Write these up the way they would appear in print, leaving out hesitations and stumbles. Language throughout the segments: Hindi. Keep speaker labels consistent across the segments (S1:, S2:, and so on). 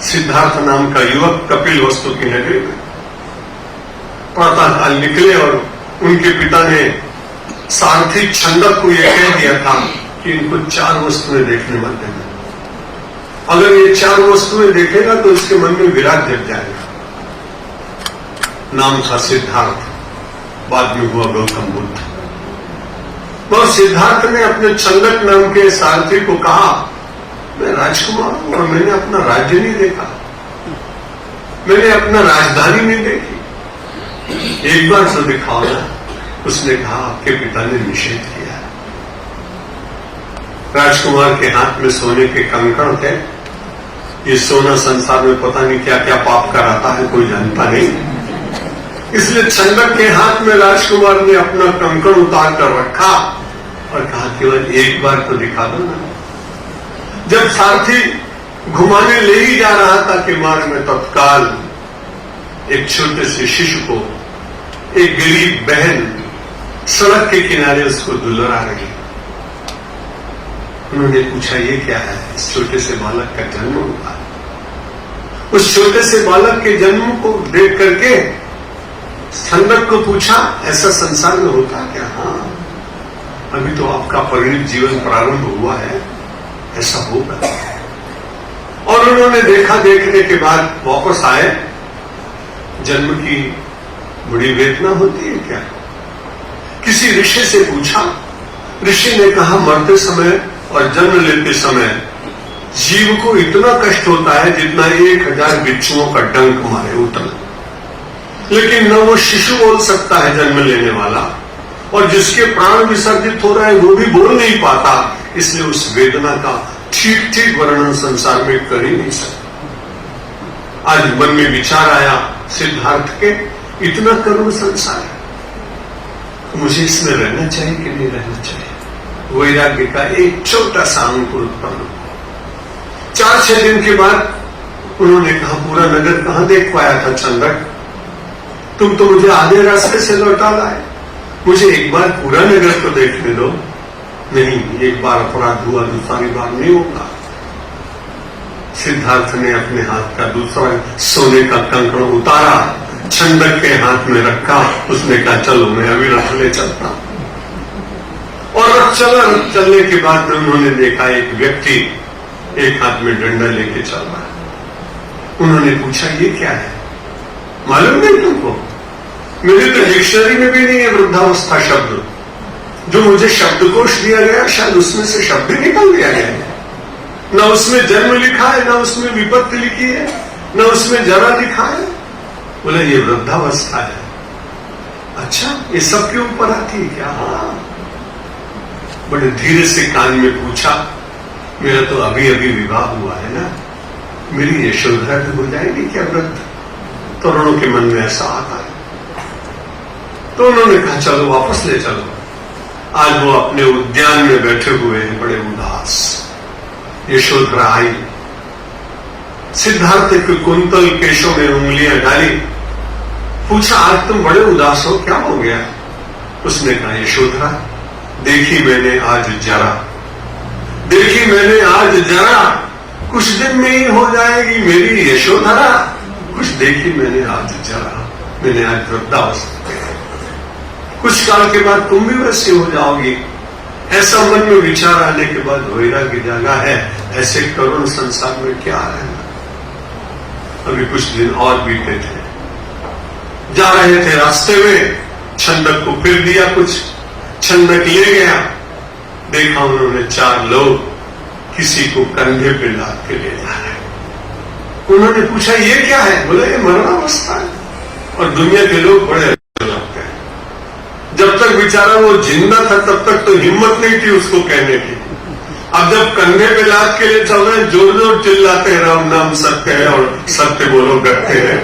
S1: सिद्धार्थ नाम का युवक कपिल वस्तु की नगरी में प्रातःकाल निकले और उनके पिता ने सारथी छंदक को यह कह दिया था कि इनको 4 वस्तुएं देखने मत देना। अगर ये 4 वस्तुएं देखेगा तो इसके मन में विराग जग जाएगा। नाम था सिद्धार्थ, बाद में हुआ गौतम बुद्ध। और सिद्धार्थ ने अपने छंदक नाम के सारथी को कहा, मैं राजकुमार हूं और मैंने अपना राज्य नहीं देखा, मैंने अपना राजधानी नहीं देखी, एक बार तो दिखाओ ना। उसने कहा, आपके पिता ने निषेध किया है। राजकुमार के हाथ में सोने के कंकड़ थे। ये सोना संसार में पता नहीं क्या क्या पाप कराता है, कोई जानता नहीं। इसलिए छंदक के हाथ में राजकुमार ने अपना कंकड़ उतार कर रखा और कहा, केवल एक बार तो दिखा दो ना। जब सारथी घुमाने ले ही जा रहा था कि मार्ग में तत्काल एक छोटे से शिशु को एक गरीब बहन सड़क के किनारे उसको दुलरा रही। उन्होंने पूछा, ये क्या है? इस छोटे से बालक का जन्म हुआ। उस छोटे से बालक के जन्म को देख करके छंदक को पूछा, ऐसा संसार में होता क्या? हाँ, अभी तो आपका परिणित जीवन प्रारंभ हुआ है, ऐसा होगा। और उन्होंने देखा, देखने के बाद वापस आए। जन्म की बड़ी वेदना होती है क्या? किसी ऋषि से पूछा, ऋषि ने कहा, मरते समय और जन्म लेते समय जीव को इतना कष्ट होता है जितना 1000 बिच्छुओं का डंक मारे उतना, लेकिन न वो शिशु बोल सकता है जन्म लेने वाला, और जिसके प्राण विसर्जित हो रहे हैं वो भी बोल नहीं पाता। इसलिए उस वेदना का ठीक ठीक वर्णन संसार में कर ही नहीं सकता। आज मन में विचार आया सिद्धार्थ के, इतना करुण संसार है, मुझे इसमें रहना चाहिए कि नहीं रहना चाहिए? वैराग्य का एक छोटा सा अंकुर उत्पन्न हुआ। 4-6 दिन के बाद उन्होंने कहा, पूरा नगर कहां देख पाया था छंदक? तुम तो मुझे आधे रास्ते से लौटा लाए, मुझे एक बार पूरा नगर तो देखने दो। नहीं, एक बार अपराध हुआ, दूसरी बार नहीं होगा। सिद्धार्थ ने अपने हाथ का दूसरा सोने का कंकड़ उतारा, छंदक के हाथ में रखा। उसने कहा, चलो मैं अभी रथ ले चलता। और रथ चला। रथ चलने के बाद उन्होंने देखा एक व्यक्ति एक हाथ में डंडा लेके चल रहा है। उन्होंने पूछा, ये क्या है? मालूम नहीं तुमको? मेरे तो डिक्शनरी में भी नहीं है वृद्धावस्था शब्द। जो मुझे शब्दकोश दिया गया शायद उसमें से शब्द निकल दिया गया है। न उसमें जन्म लिखा है, न उसमें विपत्ति लिखी है, न उसमें जरा लिखा है। बोले, ये वृद्धावस्था है। अच्छा, ये सबके ऊपर आती है क्या? हाँ। बड़े धीरे से कान में पूछा, मेरा तो अभी अभी विवाह हुआ है ना, मेरी यशोधरा भी हो जाएगी क्या वृद्ध? तरुणों के मन में ऐसा आता है। तो उन्होंने कहा, चलो वापस ले चलो। आज वो अपने उद्यान में बैठे हुए हैं, बड़े उदास। यशोधरा आई, सिद्धार्थ के कुंतल केशों में उंगलियां डाली, पूछा, आज तुम बड़े उदास हो, क्या हो गया? उसने कहा, यशोधरा, देखी मैंने आज जरा, देखी मैंने आज जरा, कुछ दिन में ही हो जाएगी मेरी यशोधरा। कुछ देखी मैंने आज जरा, मैंने आज वृद्धावस्था, कुछ काल के बाद तुम भी वैसे हो जाओगी। ऐसा मन में विचार आने के बाद वैराग्य जागा है, ऐसे करुण संसार में क्या रहना। अभी कुछ दिन और बीते थे, जा रहे थे रास्ते में, छंदक को फिर दिया कुछ, छंदक ले गया। देखा उन्होंने 4 लोग किसी को कंधे पे लाद के ले जा रहे। उन्होंने पूछा, ये क्या है? बोले, ये मरणावस्था है। और दुनिया के लोग बड़े लगते हैं। जब तक बेचारा वो जिंदा था तब तक तो हिम्मत नहीं थी उसको कहने की। अब जब कंधे पे लाद के लिए चल रहे हैं, जोर जोर चिल्लाते हैं, राम नाम सत्य है और सत्य बोलो करते हैं।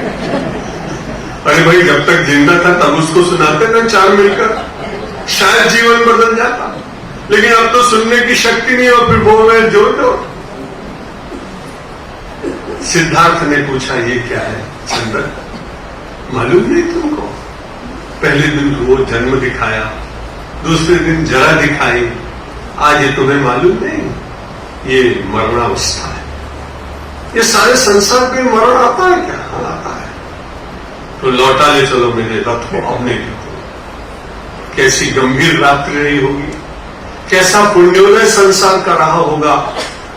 S1: अरे भाई, जब तक जिंदा था तब उसको सुनाते ना 4 मिलकर, शायद जीवन बदल जाता। लेकिन अब तो सुनने की शक्ति नहीं और फिर बोल रहे हैं जोर जोर। सिद्धार्थ ने पूछा, ये क्या है छंदक? मालूम नहीं तुमको? पहले दिन वो जन्म दिखाया, दूसरे दिन जरा दिखाई, आज ये तुम्हें मालूम नहीं? ये मरणावस्था है। ये सारे संसार में मरण आता है क्या? हाँ आता है। तो लौटा ले चलो मेरे रथ को, अब नहीं देखो। कैसी गंभीर रात्रि रही होगी, कैसा पुण्योदय संसार का रहा होगा।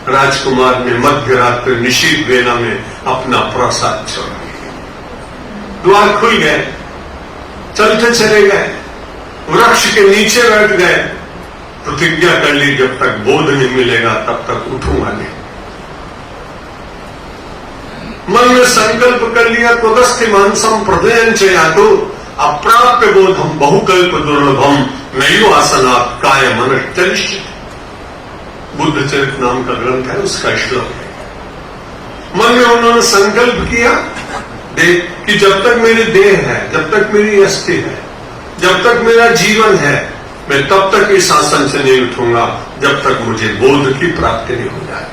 S1: राजकुमार ने मध्य रात्रि निशीत बेला में अपना प्रसाद छोड़ दिया। द्वार खुल गए, चलते चले गए, वृक्ष के नीचे बैठ गए, प्रतिज्ञा कर ली जब तक बोध नहीं मिलेगा तब तक उठूंगा नहीं। मन में संकल्प कर लिया, त्वदस्थि मानसम प्रदयन चयातो अप्राप्य बोधम बहुकल्प दुर्लभम नैव आसनात् काय मन चलिष्यति। बुद्ध चरित नाम का ग्रंथ है, उसका श्लोक है। मन में उन्होंने संकल्प किया देख कि जब तक मेरी देह है, जब तक मेरी अस्थि है, जब तक मेरा जीवन है, मैं तब तक इस आसन से नहीं उठूंगा जब तक मुझे बोध की प्राप्ति नहीं हो जाए।